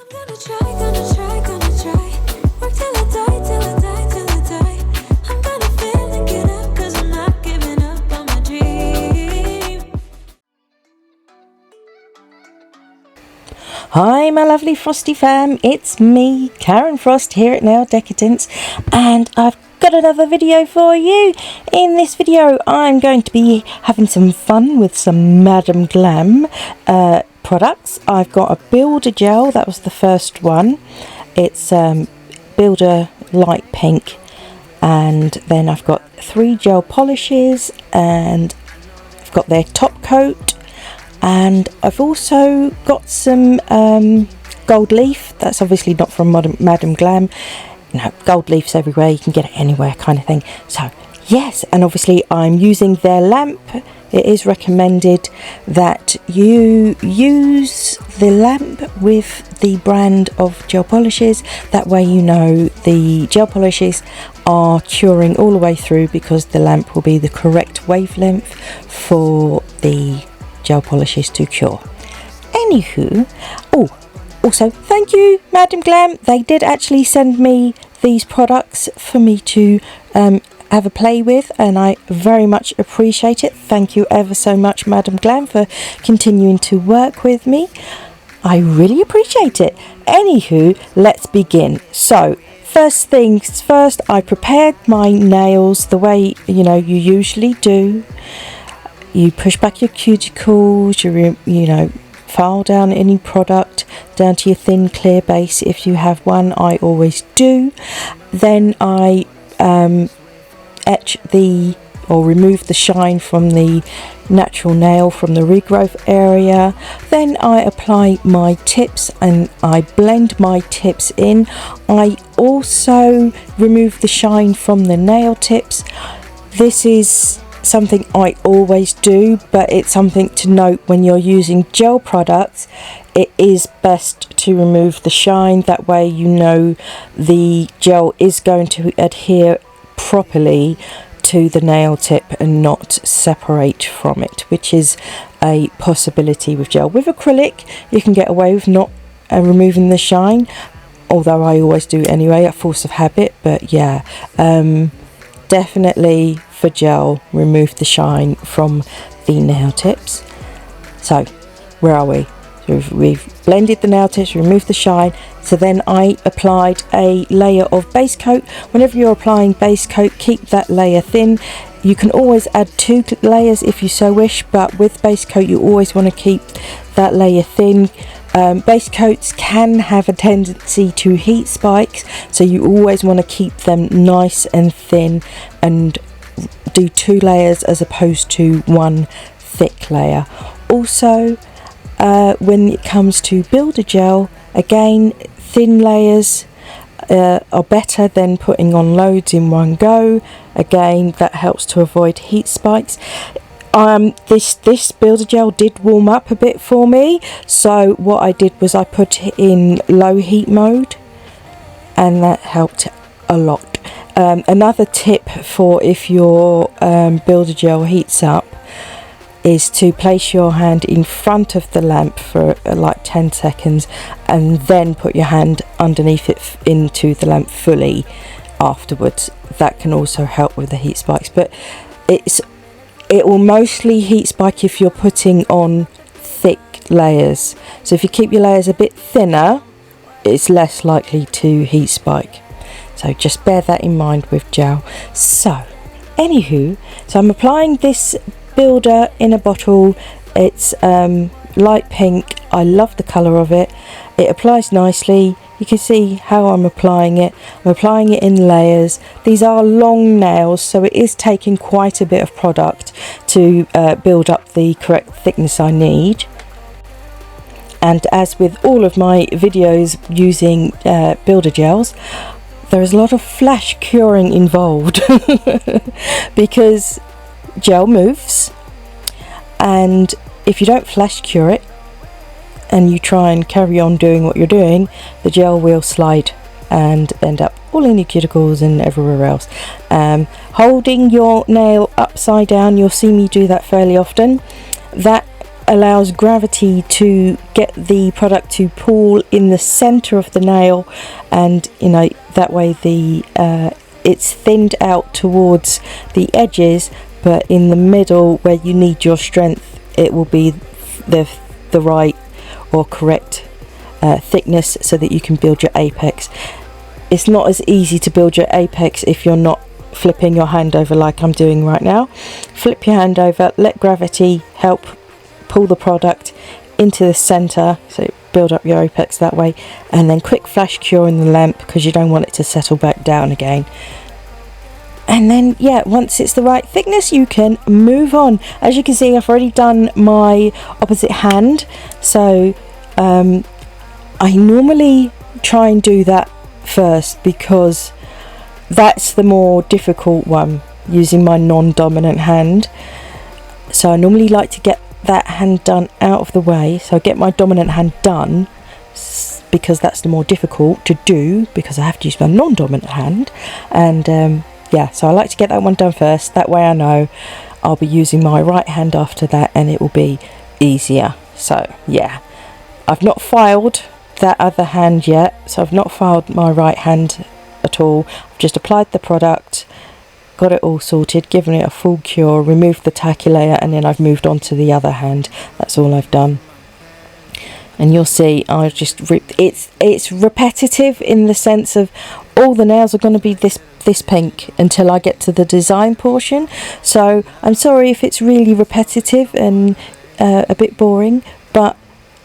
Hi my lovely Frosty fam, it's me, Karen Frost here at Nail Decadence, and I've got another video for you. In this video I'm going to be having some fun with some Madam Glam products. I've got a builder gel, that was the first one. It's builder light pink, and then I've got 3 gel polishes, and I've got their top coat. And I've also got some gold leaf. That's obviously not from Madam Glam. No, gold leaf's everywhere, you can get it anywhere kind of thing. So yes, and obviously I'm using their lamp. It is recommended that you use the lamp with the brand of gel polishes. That way you know the gel polishes are curing all the way through, because the lamp will be the correct wavelength for the gel polishes to cure. Anywho, also thank you Madam Glam, they did actually send me these products for me to have a play with, and I very much appreciate it. Thank you ever so much Madam Glam for continuing to work with me. I really appreciate it. Anywho, let's begin. So first things first, I prepared my nails the way you usually do. You push back your cuticles, you file down any product down to your thin clear base if you have one. I always do. Then I etch or remove the shine from the natural nail from the regrowth area. Then I apply my tips and I blend my tips in. I also remove the shine from the nail tips. This is something I always do, but it's something to note when you're using gel products. It is best to remove the shine, that way you know the gel is going to adhere properly to the nail tip and not separate from it, which is a possibility with gel. With acrylic you can get away with not removing the shine, although I always do anyway, a force of habit. But yeah, definitely for gel, remove the shine from the nail tips. So where are we? So we've blended the nail tips, removed the shine. So then I applied a layer of base coat. Whenever you're applying base coat, keep that layer thin. You can always add 2 layers if you so wish, but with base coat you always want to keep that layer thin. Base coats can have a tendency to heat spikes, so you always want to keep them nice and thin and do 2 layers as opposed to 1 thick layer. Also, when it comes to builder gel, again, thin layers are better than putting on loads in one go. Again, that helps to avoid heat spikes. This builder gel did warm up a bit for me, so what I did was I put it in low heat mode, and that helped a lot. Another tip for if your builder gel heats up is to place your hand in front of the lamp for like 10 seconds and then put your hand underneath it into the lamp fully afterwards. That can also help with the heat spikes, but it will mostly heat spike if you're putting on thick layers. So if you keep your layers a bit thinner, it's less likely to heat spike. So just bear that in mind with gel. So anywho, so I'm applying this builder in a bottle. It's light pink. I love the colour of it. It applies nicely. You can see how I'm applying it. I'm applying it in layers. These are long nails, so it is taking quite a bit of product to build up the correct thickness I need. And as with all of my videos using builder gels, there is a lot of flash curing involved because gel moves, and if you don't flash cure it and you try and carry on doing what you're doing, the gel will slide and end up all in your cuticles and everywhere else. Holding your nail upside down, you'll see me do that fairly often. That allows gravity to get the product to pool in the center of the nail, and you know, that way the it's thinned out towards the edges, but in the middle where you need your strength, it will be the right or correct thickness, so that you can build your apex. It's not as easy to build your apex if you're not flipping your hand over like I'm doing right now. Flip your hand over, let gravity help pull the product into the center, so build up your apex that way, and then quick flash cure in the lamp because you don't want it to settle back down again. And then yeah, once it's the right thickness, you can move on. As you can see, I've already done my opposite hand, so I normally try and do that first because that's the more difficult one, using my non-dominant hand. So I normally like to get that hand done out of the way, so I get my dominant hand done because that's the more difficult to do, because I have to use my non-dominant hand. And yeah, so I like to get that one done first, that way I know I'll be using my right hand after that and it will be easier. So yeah, I've not filed that other hand yet, so I've not filed my right hand at all. I've just applied the product, got it all sorted, given it a full cure, removed the tacky layer, and then I've moved on to the other hand. That's all I've done. And you'll see I just ripped it's repetitive in the sense of all the nails are going to be this pink until I get to the design portion. So I'm sorry if it's really repetitive and a bit boring, but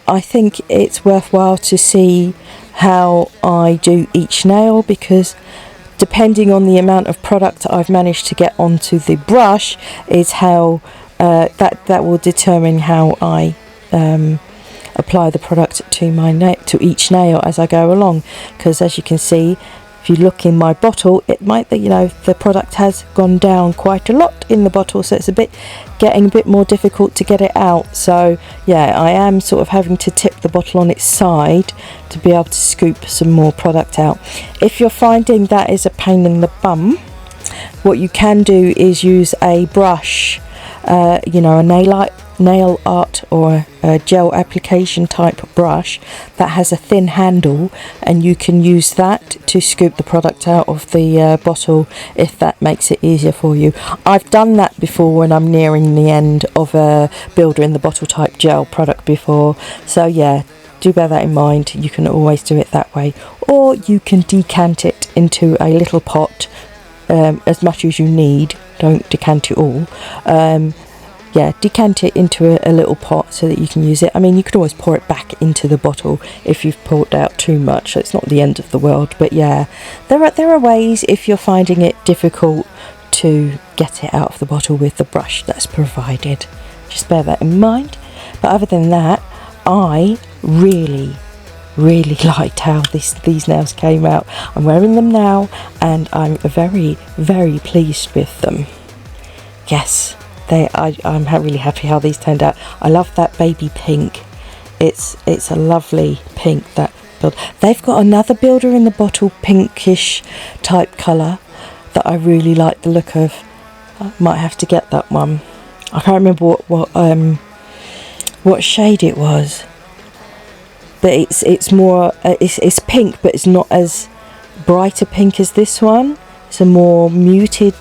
I think it's worthwhile to see how I do each nail, because depending on the amount of product I've managed to get onto the brush is how that will determine how I apply the product to each nail as I go along. Because as you can see, if you look in my bottle, it might, you know, the product has gone down quite a lot in the bottle, so it's getting a bit more difficult to get it out. So yeah, I am sort of having to tip the bottle on its side to be able to scoop some more product out. If you're finding that is a pain in the bum, what you can do is use a brush, you know, a nail art or a gel application type brush that has a thin handle, and you can use that to scoop the product out of the bottle if that makes it easier for you. I've done that before when I'm nearing the end of a builder in the bottle type gel product before, so yeah, do bear that in mind. You can always do it that way, or you can decant it into a little pot, as much as you need. Don't decant it all. Yeah, decant it into a little pot so that you can use it. I mean, you could always pour it back into the bottle if you've poured out too much. It's not the end of the world, but yeah, there are ways if you're finding it difficult to get it out of the bottle with the brush that's provided. Just bear that in mind. But other than that, I really liked how these nails came out. I'm wearing them now and I'm very, very pleased with them. Yes. I'm really happy how these turned out. I love that baby pink. It's a lovely pink, that build. They've got another builder in the bottle, pinkish type colour, that I really like the look of. I might have to get that one. I can't remember what shade it was, but it's more it's pink, but it's not as bright a pink as this one. It's a more muted,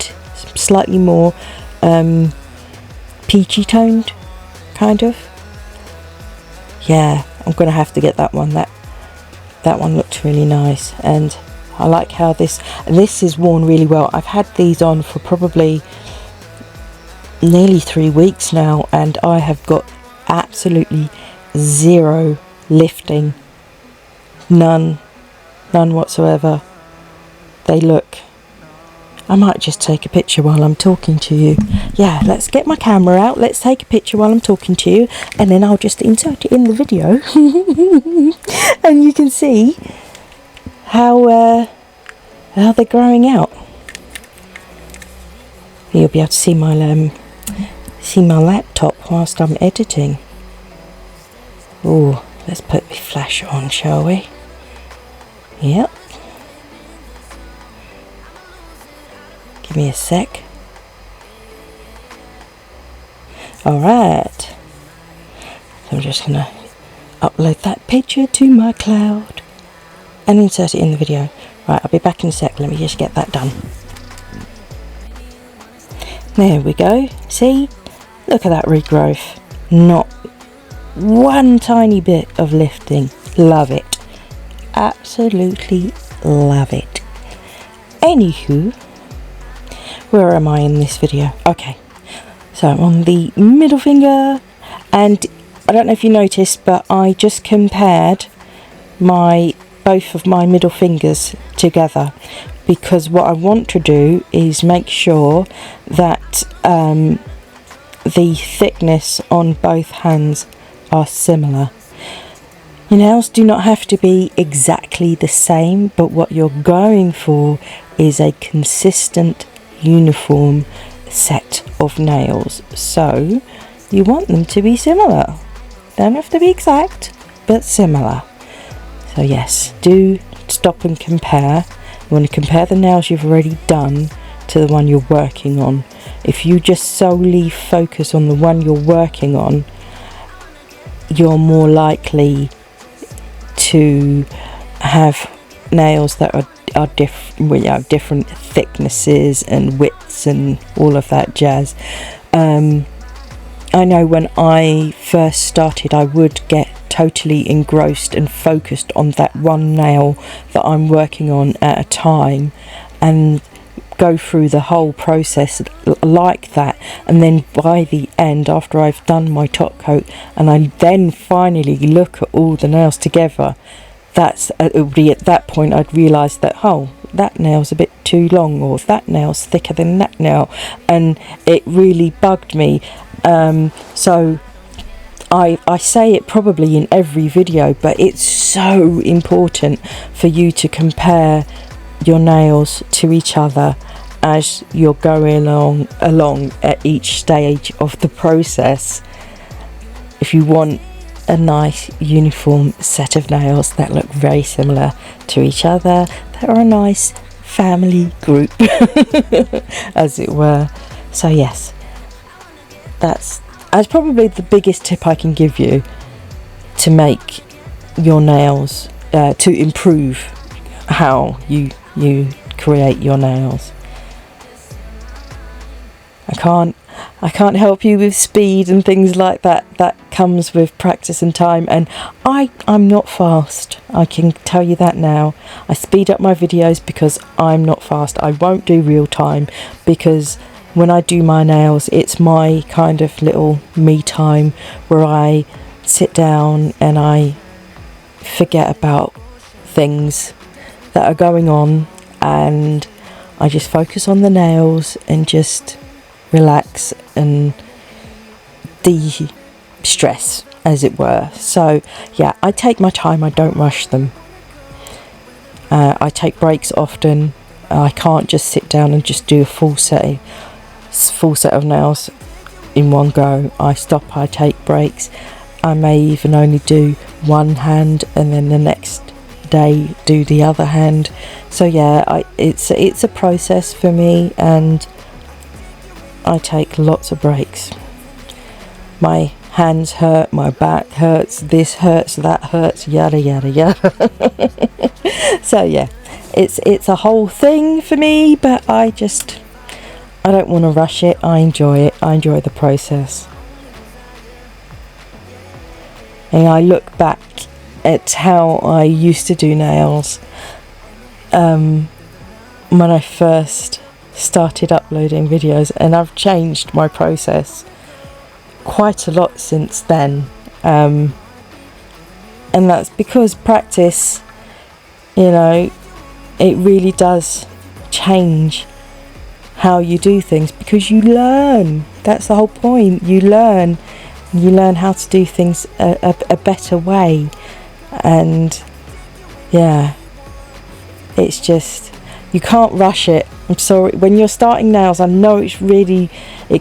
slightly more peachy toned, kind of. Yeah, I'm gonna have to get that one. That one looked really nice, and I like how this is worn really well. I've had these on for probably nearly 3 weeks now, and I have got absolutely zero lifting, none whatsoever. They look, I might just take a picture while I'm talking to you. Yeah, let's get my camera out. Let's take a picture while I'm talking to you, and then I'll just insert it in the video. And you can see how they're growing out. You'll be able to see my laptop whilst I'm editing. Oh, let's put the flash on, shall we? Yep. Give me a sec. Alright. So I'm just going to upload that picture to my cloud and insert it in the video. Right, I'll be back in a sec. Let me just get that done. There we go. See? Look at that regrowth. Not one tiny bit of lifting. Love it. Absolutely love it. Anywho, where am I in this video? Okay, so I'm on the middle finger, and I don't know if you noticed, but I just compared both of my middle fingers together, because what I want to do is make sure that the thickness on both hands are similar. Your nails do not have to be exactly the same, but what you're going for is a consistent, uniform set of nails. So you want them to be similar. Don't have to be exact, but similar. So yes, do stop and compare. You want to compare the nails you've already done to the one you're working on. If you just solely focus on the one you're working on, you're more likely to have nails that are different thicknesses and widths and all of that jazz. I know when I first started, I would get totally engrossed and focused on that one nail that I'm working on at a time, and go through the whole process like that, and then by the end, after I've done my top coat and I then finally look at all the nails together, it would be at that point I'd realise that, oh, that nail's a bit too long, or that nail's thicker than that nail, and it really bugged me. So I say it probably in every video, but it's so important for you to compare your nails to each other as you're going along at each stage of the process, if you want a nice uniform set of nails that look very similar to each other, that are a nice family group as it were. So yes, that's probably the biggest tip I can give you to make your nails, to improve how you create your nails. I can't help you with speed and things like that. That comes with practice and time, and I'm not fast. I can tell you that now. I speed up my videos because I'm not fast. I won't do real time, because when I do my nails, it's my kind of little me time where I sit down and I forget about things that are going on, and I just focus on the nails and just relax and de-stress, as it were. So yeah, I take my time, I don't rush them. I take breaks often. I can't just sit down and just do a full set of nails in one go. I stop, I take breaks. I may even only do one hand and then the next day do the other hand. So yeah, it's a process for me, and I take lots of breaks. My hands hurt, my back hurts, this hurts, that hurts, yada yada yada. So yeah, it's a whole thing for me, but I don't want to rush it. I enjoy it. I enjoy the process. And I look back at how I used to do nails when I first started uploading videos, and I've changed my process quite a lot since then, and that's because practice, it really does change how you do things, because you learn. That's the whole point. You learn how to do things a better way. And yeah, it's just, you can't rush it. I'm sorry, when you're starting nails, I know it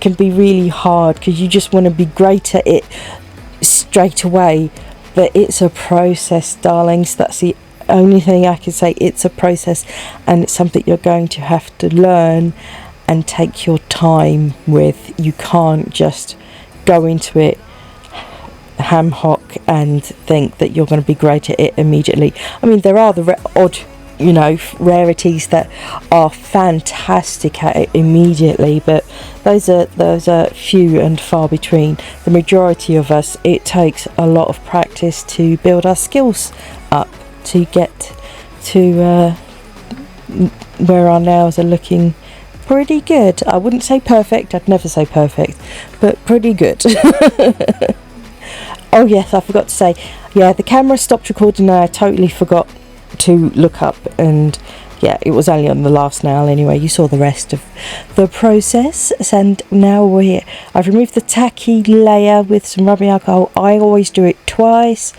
can be really hard, because you just want to be great at it straight away, but it's a process, darlings. That's the only thing I can say. It's a process, and it's something you're going to have to learn and take your time with. You can't just go into it ham hock and think that you're going to be great at it immediately. I mean, there are the odd, you know, rarities that are fantastic at it immediately, but those are few and far between. The majority of us, it takes a lot of practice to build our skills up to get to where our nails are looking pretty good. I wouldn't say perfect, I'd never say perfect, but pretty good. Oh yes, I forgot to say, yeah, the camera stopped recording and I totally forgot to look up, and yeah, it was only on the last nail anyway. You saw the rest of the process. And now I've removed the tacky layer with some rubbing alcohol. I always do it twice.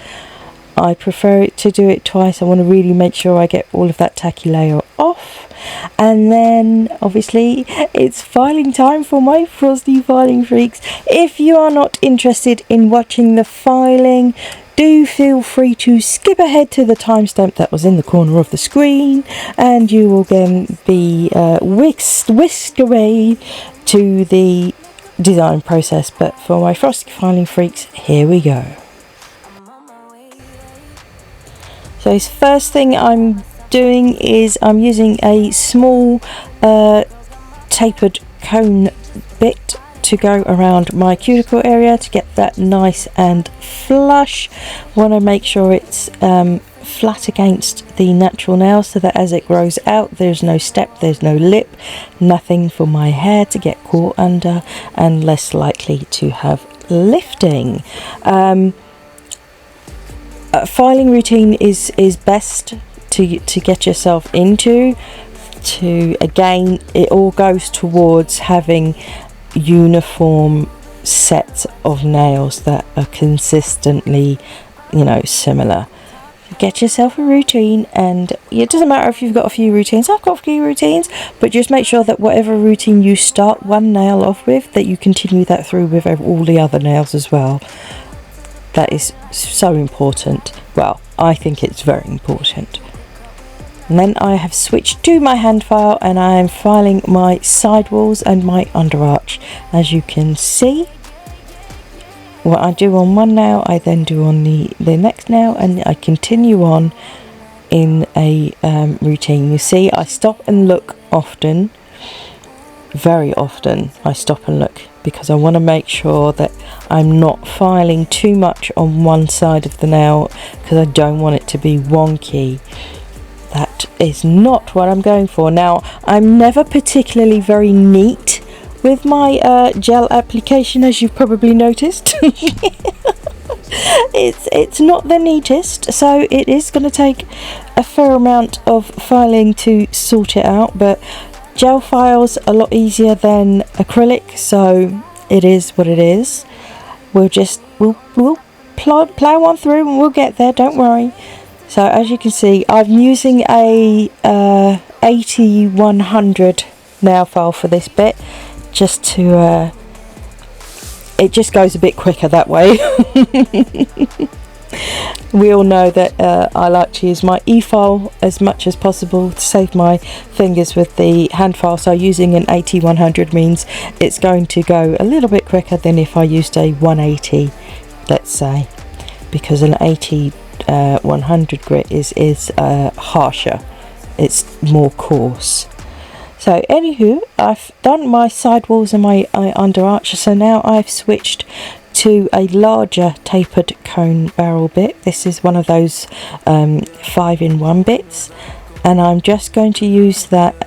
I prefer it to do it twice. I want to really make sure I get all of that tacky layer off. And then obviously it's filing time for my Frosty filing freaks. If you are not interested in watching the filing, do feel free to skip ahead to the timestamp that was in the corner of the screen, and you will then be whisked away to the design process. But for my Frosty filing freaks, here we go. So this first thing I'm doing is I'm using a small tapered cone bit to go around my cuticle area to get that nice and flush. Want to make sure it's flat against the natural nail so that as it grows out there's no step, there's no lip, nothing for my hair to get caught under, and less likely to have lifting. A filing routine is best to get yourself into. To again, it all goes towards having uniform sets of nails that are consistently, you know, similar. Get yourself a routine, and it doesn't matter if you've got a few routines. I've got a few routines, but just make sure that whatever routine you start one nail off with, that you continue that through with all the other nails as well. That is so important. Well, I think it's very important. And then I have switched to my hand file, and I am filing my sidewalls and my underarch. As you can see, what I do on one nail, I then do on the next nail, and I continue on in a routine. You see, I stop and look often, very often. I stop and look because I want to make sure that I'm not filing too much on one side of the nail, because I don't want it to be wonky. That is not what I'm going for. Now, I'm never particularly very neat with my gel application, as you've probably noticed. It's not the neatest, so it is going to take a fair amount of filing to sort it out, but gel files a lot easier than acrylic, so it is what it is. We'll plow on through and we'll get there, don't worry. So as you can see, I'm using a 80-100 nail file for this bit, just to it just goes a bit quicker that way. We all know that I like to use my e-file as much as possible to save my fingers with the hand file, so using an 80-100 means it's going to go a little bit quicker than if I used a 180, let's say, because an 80-100 grit is harsher, it's more coarse. So anywho, I've done my sidewalls and my underarch, so now I've switched to a larger tapered cone barrel bit. This is one of those 5-in-1 bits, and I'm just going to use that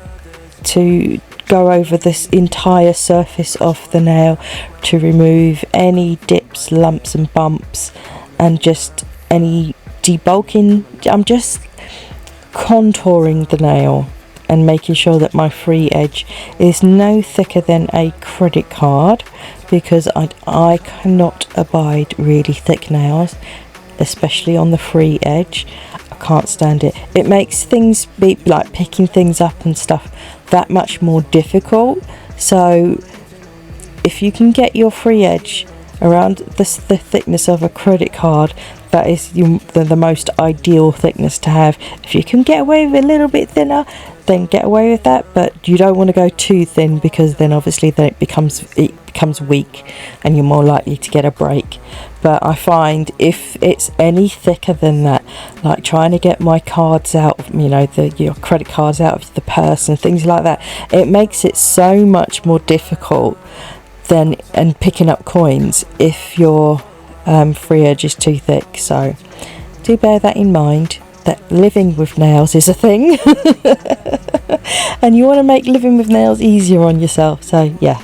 to go over this entire surface of the nail to remove any dips, lumps and bumps, and just any debulking. I'm just contouring the nail and making sure that my free edge is no thicker than a credit card, because I cannot abide really thick nails, especially on the free edge. I can't stand it. It makes things be like picking things up and stuff that much more difficult. So if you can get your free edge around the thickness of a credit card, that is the most ideal thickness to have. If you can get away with a little bit thinner, then get away with that, but you don't want to go too thin, because then obviously then it becomes weak and you're more likely to get a break. But I find if it's any thicker than that, like trying to get my cards out, you know, your credit cards out of the purse and things like that, it makes it so much more difficult and picking up coins if your free edge is too thick. So do bear that in mind, that living with nails is a thing. And you want to make living with nails easier on yourself. So yeah,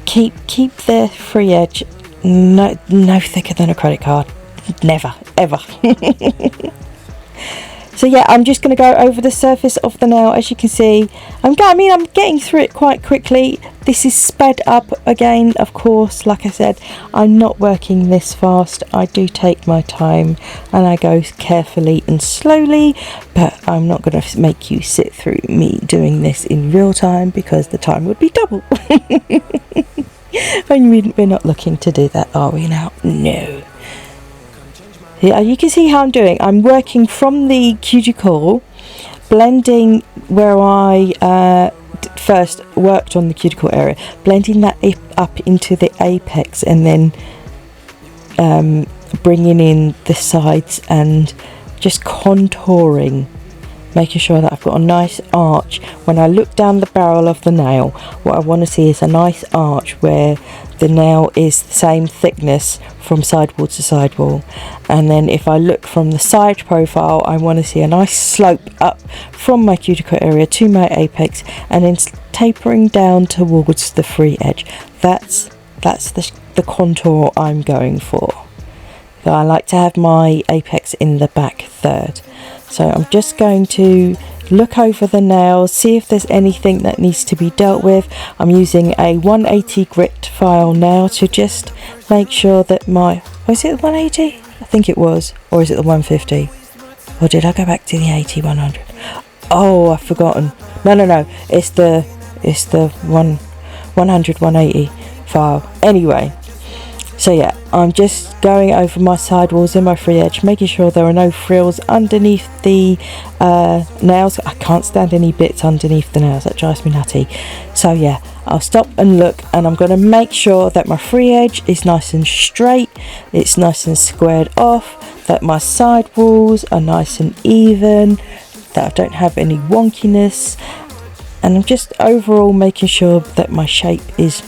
keep the free edge no thicker than a credit card. Never ever. So yeah, I'm just going to go over the surface of the nail. As you can see, I'm getting through it quite quickly. This is sped up again, of course. Like I said, I'm not working this fast. I do take my time and I go carefully and slowly, but I'm not going to make you sit through me doing this in real time, because the time would be double. And we're not looking to do that, are we now? No. Yeah, you can see how I'm doing. I'm working from the cuticle, blending where I first worked on the cuticle area, blending that up into the apex, and then bringing in the sides and just contouring, making sure that I've got a nice arch. When I look down the barrel of the nail, what I want to see is a nice arch where the nail is the same thickness from sidewall to sidewall. And then if I look from the side profile, I want to see a nice slope up from my cuticle area to my apex, and then tapering down towards the free edge. That's the contour I'm going for. So I like to have my apex in the back third. So I'm just going to look over the nails, see if there's anything that needs to be dealt with. I'm using a 180 grit file now to just make sure that was it the 180? I think it was. Or is it the 150? Or did I go back to the 80, 100? Oh, I've forgotten. No. It's the 100, 180 file. Anyway. So yeah, I'm just going over my sidewalls and my free edge, making sure there are no frills underneath the nails. I can't stand any bits underneath the nails, that drives me nutty. So yeah, I'll stop and look, and I'm going to make sure that my free edge is nice and straight, it's nice and squared off, that my sidewalls are nice and even, that I don't have any wonkiness, and I'm just overall making sure that my shape is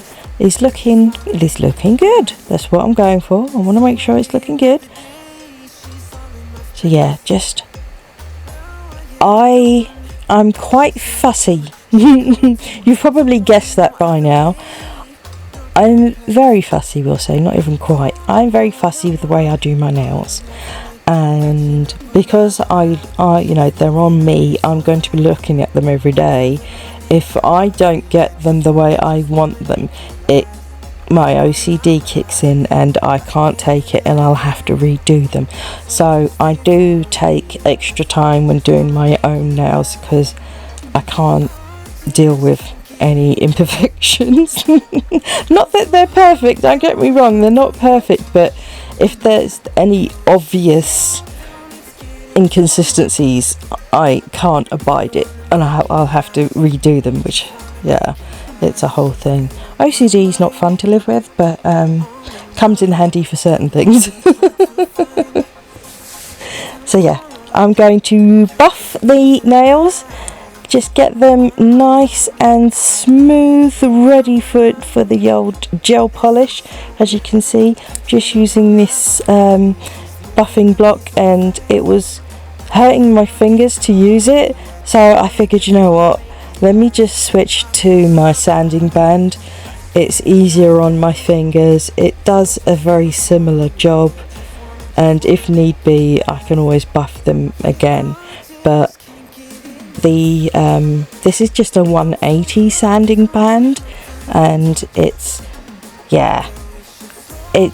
looking good. That's what I'm going for. I want to make sure it's looking good. So yeah, I'm quite fussy. You've probably guessed that by now. I'm very fussy, we'll say, not even quite. I'm very fussy with the way I do my nails. And because I they're on me, I'm going to be looking at them every day. If I don't get them the way I want them, my OCD kicks in and I can't take it, and I'll have to redo them. So I do take extra time when doing my own nails, because I can't deal with any imperfections. Not that they're perfect, don't get me wrong, they're not perfect, but if there's any obvious inconsistencies, I can't abide it, and I'll have to redo them, which, yeah, it's a whole thing. OCD is not fun to live with, but comes in handy for certain things. So yeah, I'm going to buff the nails, just get them nice and smooth, ready for the old gel polish. As you can see, just using this buffing block, and it was hurting my fingers to use it, so I figured, you know what, let me just switch to my sanding band. It's easier on my fingers, it does a very similar job, and if need be I can always buff them again. But this is just a 180 sanding band, and it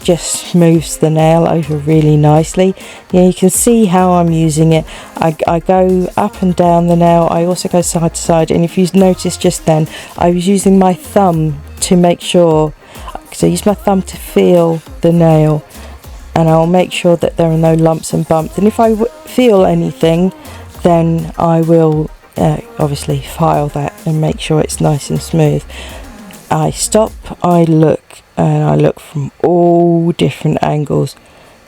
just smooths the nail over really nicely. You can see how I'm using it. I go up and down the nail, I also go side to side, and if you noticed just then, I was using my thumb to make sure, because I use my thumb to feel the nail, and I'll make sure that there are no lumps and bumps, and if I feel anything, then I will obviously file that and make sure it's nice and smooth. I stop, I look, and I look from all different angles.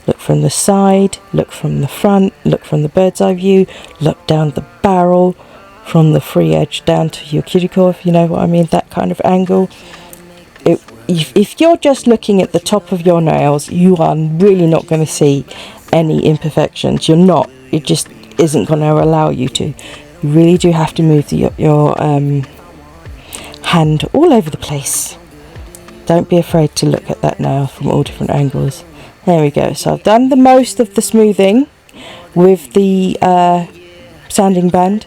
Look from the side, look from the front, look from the bird's eye view, look down the barrel, from the free edge down to your cuticle, if you know what I mean, that kind of angle. If you're just looking at the top of your nails, you are really not going to see any imperfections. You're not. It just isn't going to allow you to. You really do have to move your hand all over the place. Don't be afraid to look at that nail from all different angles. There we go. So I've done the most of the smoothing with the sanding band.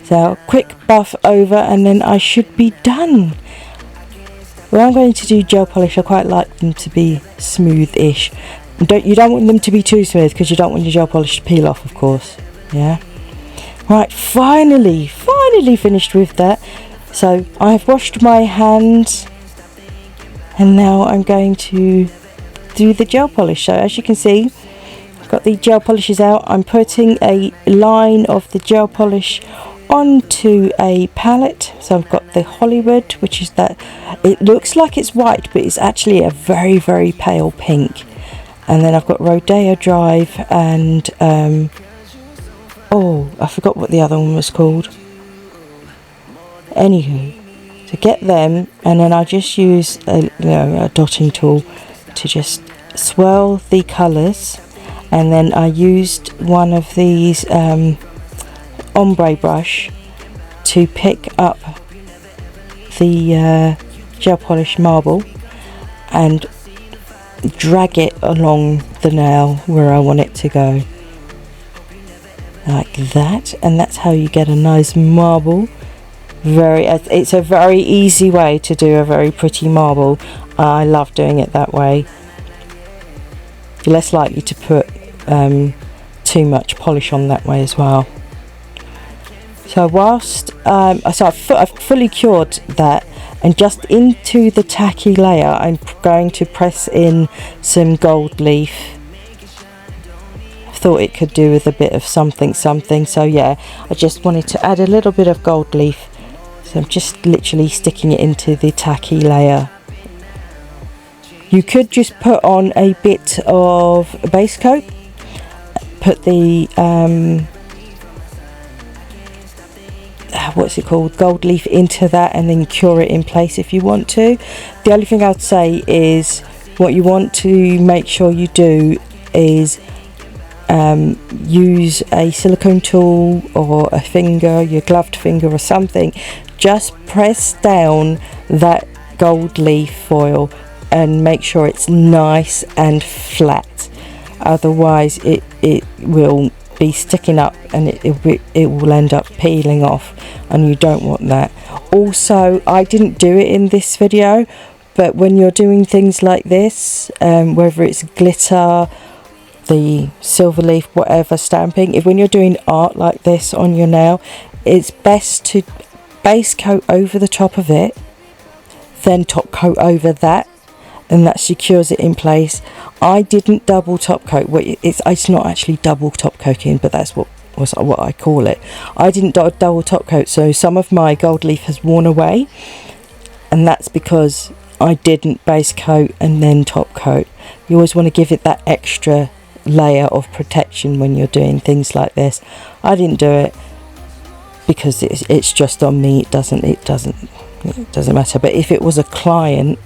So quick buff over and then I should be done. When I'm going to do gel polish, I quite like them to be smooth-ish. You don't want them to be too smooth because you don't want your gel polish to peel off, of course. Yeah. Right, finally finished with that. So I've washed my hands and now I'm going to do the gel polish. So as you can see, I've got the gel polishes out. I'm putting a line of the gel polish onto a palette. So I've got the Hollywood, which is that, it looks like it's white but it's actually a very, very pale pink. And then I've got Rodeo Drive and oh, I forgot what the other one was called. Anywho, to get them, and then I just use a dotting tool to just swirl the colours, and then I used one of these ombre brush to pick up the gel polish marble and drag it along the nail where I want it to go, like that. And that's how you get a nice marble. It's a very easy way to do a very pretty marble. I love doing it that way. You're less likely to put too much polish on that way as well. So whilst I've fully cured that, and just into the tacky layer I'm going to press in some gold leaf. I thought it could do with a bit of something. So yeah, I just wanted to add a little bit of gold leaf. So I'm just literally sticking it into the tacky layer. You could just put on a bit of base coat, put the what's it called, gold leaf into that, and then cure it in place if you want to. The only thing I'd say is what you want to make sure you do is use a silicone tool or a finger, your gloved finger or something. Just press down that gold leaf foil and make sure it's nice and flat, otherwise it will be sticking up and it will end up peeling off, and you don't want that. Also, I didn't do it in this video, but when you're doing things like this, whether it's glitter, the silver leaf, whatever, stamping, when you're doing art like this on your nail, it's best to base coat over the top of it, then top coat over that, and that secures it in place. I didn't double top coat. It's not actually double top coating, but that's what I call it. I didn't double top coat, so some of my gold leaf has worn away, and that's because I didn't base coat and then top coat. You always want to give it that extra layer of protection when you're doing things like this. I didn't do it because it's just on me. It doesn't matter. But if it was a client,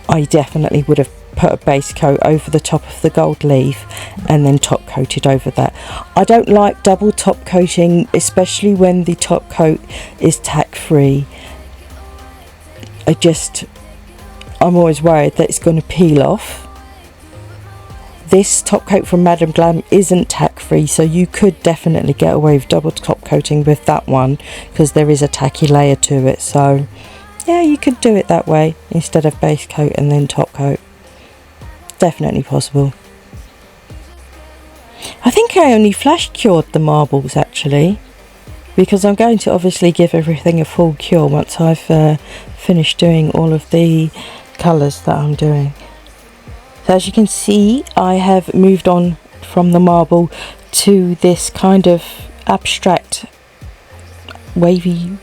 I definitely would have put a base coat over the top of the gold leaf and then top coated over that. I don't like double top coating, especially when the top coat is tack free. I'm always worried that it's going to peel off. This top coat from Madam Glam isn't tack free, so you could definitely get away with double top coating with that one because there is a tacky layer to it. So yeah, you could do it that way instead of base coat and then top coat. Definitely possible. I think I only flash cured the marbles actually, because I'm going to obviously give everything a full cure once I've finished doing all of the colours that I'm doing. So as you can see, I have moved on from the marble to this kind of abstract wavy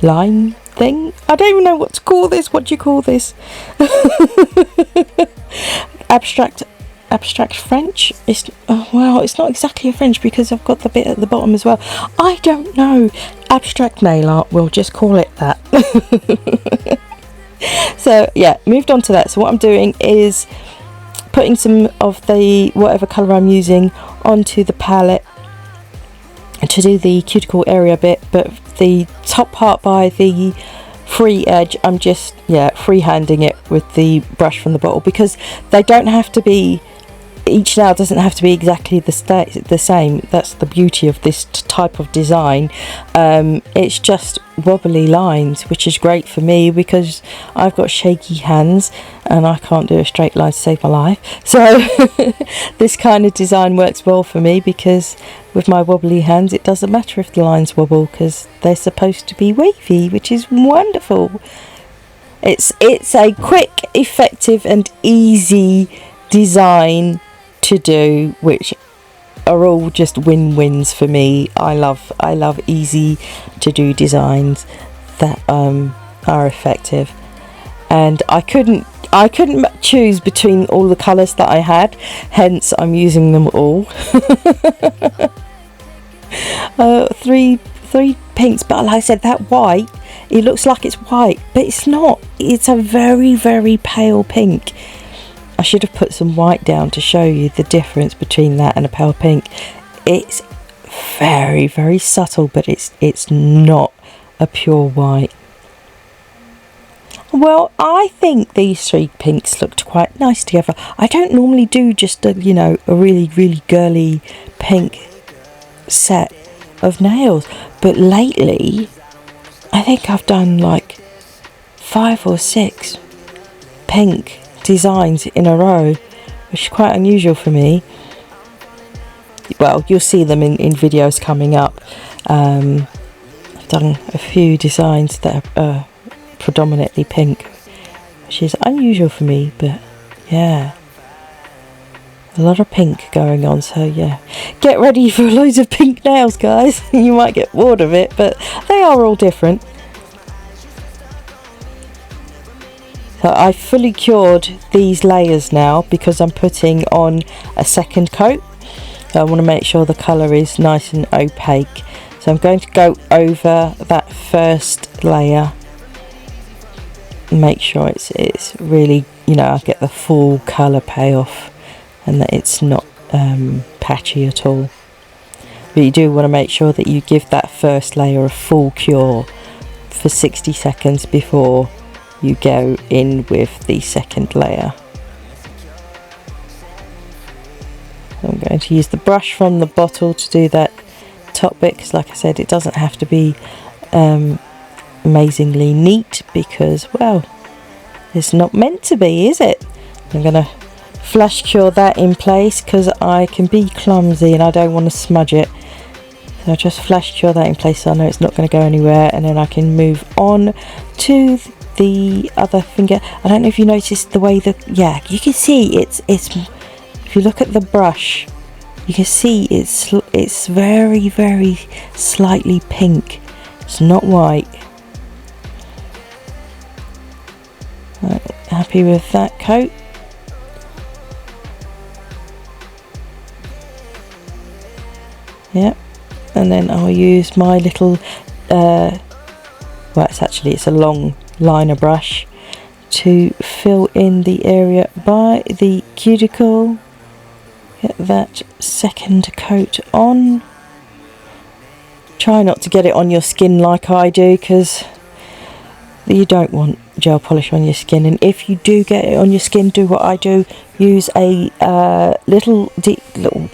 line thing. I don't even know what to call this. What do you call this? abstract French. It's well, it's not exactly a French because I've got the bit at the bottom as well. I don't know. Abstract nail art, we'll just call it that. So yeah, moved on to that. So what I'm doing is putting some of the whatever colour I'm using onto the palette to do the cuticle area bit, but the top part by the free edge, I'm just freehanding it with the brush from the bottle, because they don't have to be, each nail doesn't have to be exactly the same. That's the beauty of this type of design. It's just wobbly lines, which is great for me because I've got shaky hands and I can't do a straight line to save my life. So this kind of design works well for me, because with my wobbly hands it doesn't matter if the lines wobble because they're supposed to be wavy, which is wonderful. It's a quick, effective and easy design to do, which are all just win-wins for me. I love easy to do designs that are effective, and I couldn't choose between all the colours that I had, hence I'm using them all. Three pinks, but like I said, that white, it looks like it's white, but it's not. It's a very, very pale pink. I should have put some white down to show you the difference between that and a pale pink. It's very, very subtle, but it's not a pure white. Well, I think these three pinks looked quite nice together. I don't normally do just a really, really girly pink set of nails, but lately I think I've done like 5 or 6 pink designs in a row, which is quite unusual for me. Well, you'll see them in videos coming up. I've done a few designs that are predominantly pink, which is unusual for me, but yeah, a lot of pink going on. So yeah, get ready for loads of pink nails, guys. You might get bored of it, but they are all different. So I've fully cured these layers now because I'm putting on a second coat. So I want to make sure the colour is nice and opaque. So I'm going to go over that first layer and make sure it's really, I get the full colour payoff and that it's not patchy at all. But you do want to make sure that you give that first layer a full cure for 60 seconds before you go in with the second layer. I'm going to use the brush from the bottle to do that top bit, because like I said, it doesn't have to be amazingly neat, because, well, it's not meant to be, is it? I'm going to flash cure that in place because I can be clumsy and I don't want to smudge it. So I'll just flash cure that in place so I know it's not going to go anywhere, and then I can move on to the other finger. I don't know if you noticed the way you can see it's if you look at the brush, you can see it's very, very slightly pink. It's not white. Right, happy with that coat. Yep, and then I'll use my little it's a long liner brush to fill in the area by the cuticle. Get that second coat on. Try not to get it on your skin like I do, because you don't want gel polish on your skin, and if you do get it on your skin, do what I do. Use a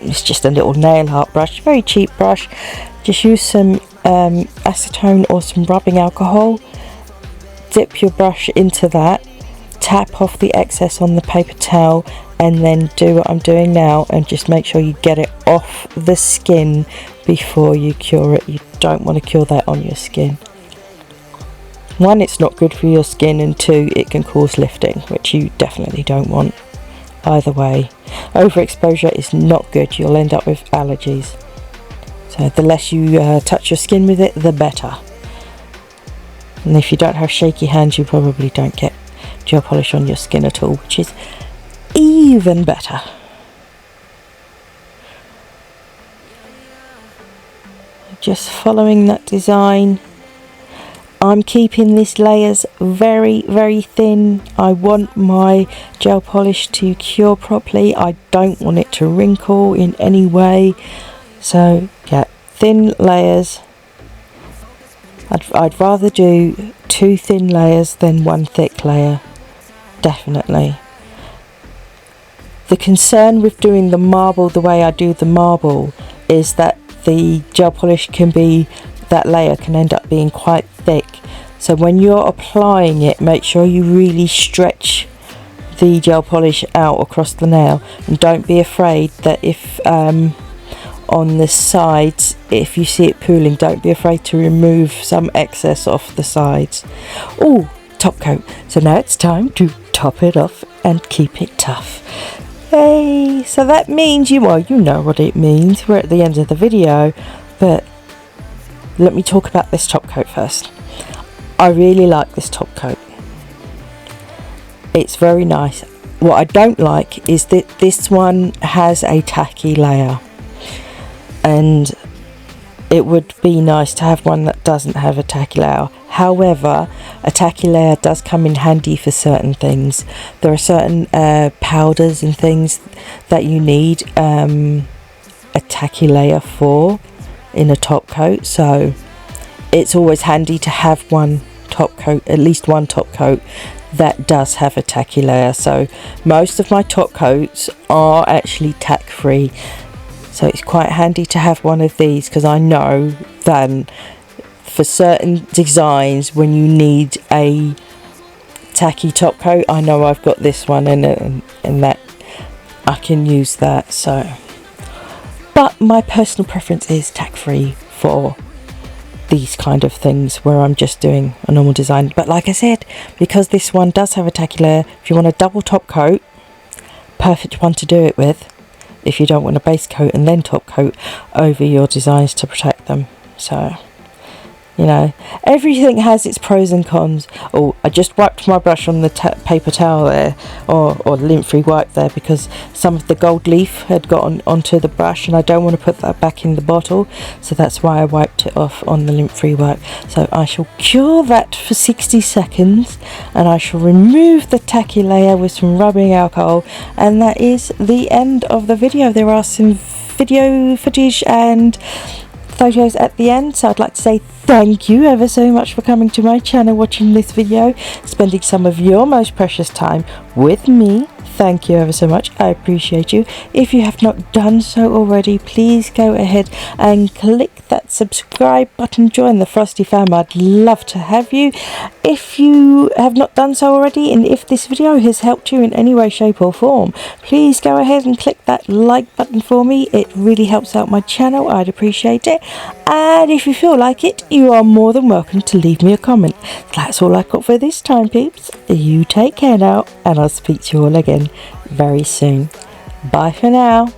it's just a little nail art brush, very cheap brush. Just use some acetone or some rubbing alcohol. Dip your brush into that, tap off the excess on the paper towel, and then do what I'm doing now and just make sure you get it off the skin before you cure it. You don't want to cure that on your skin. 1, it's not good for your skin, and 2, it can cause lifting, which you definitely don't want. either way. Overexposure is not good. You'll end up with allergies. So the less you touch your skin with it, the better. And if you don't have shaky hands, you probably don't get gel polish on your skin at all, which is even better. Just following that design. I'm keeping these layers very, very thin. I want my gel polish to cure properly. I don't want it to wrinkle in any way. So yeah, thin layers. I'd rather do 2 thin layers than 1 thick layer, definitely. The concern with doing the marble the way I do the marble is that the gel polish that layer can end up being quite thick. So when you're applying it, make sure you really stretch the gel polish out across the nail, and don't be afraid that if on the sides, if you see it pooling, don't be afraid to remove some excess off the sides. Oh, top coat. So now it's time to top it off and keep it tough. Hey, so that means you know what it means. We're at the end of the video, but let me talk about this top coat first. I really like this top coat. It's very nice. What I don't like is that this one has a tacky layer, and it would be nice to have one that doesn't have a tacky layer. However, a tacky layer does come in handy for certain things. There are certain powders and things that you need a tacky layer for in a top coat, so it's always handy to have one top coat, at least one top coat that does have a tacky layer. So most of my top coats are actually tack free, so it's quite handy to have one of these, because I know that for certain designs when you need a tacky top coat, I know I've got this one and that I can use that. So, but my personal preference is tack free for these kind of things where I'm just doing a normal design. But like I said, because this one does have a tacky layer, if you want a double top coat, perfect one to do it with, if you don't want a base coat and then top coat over your designs to protect them. So, you know, everything has its pros and cons. Oh, I just wiped my brush on the paper towel there, or lint-free wipe there, because some of the gold leaf had got onto the brush, and I don't want to put that back in the bottle, so that's why I wiped it off on the lint-free wipe. So I shall cure that for 60 seconds, and I shall remove the tacky layer with some rubbing alcohol, and that is the end of the video. There are some video footage and photos at the end, so I'd like to say thank you ever so much for coming to my channel, watching this video, spending some of your most precious time with me. Thank you ever so much. I appreciate you. If you have not done so already, please go ahead and click that subscribe button. Join the Frosty Fam. I'd love to have you. If you have not done so already, and if this video has helped you in any way, shape or form, please go ahead and click that like button for me. It really helps out my channel. I'd appreciate it. And if you feel like it, you are more than welcome to leave me a comment. That's all I've got for this time, peeps. You take care now, and I'll speak to you all again very soon. Bye for now.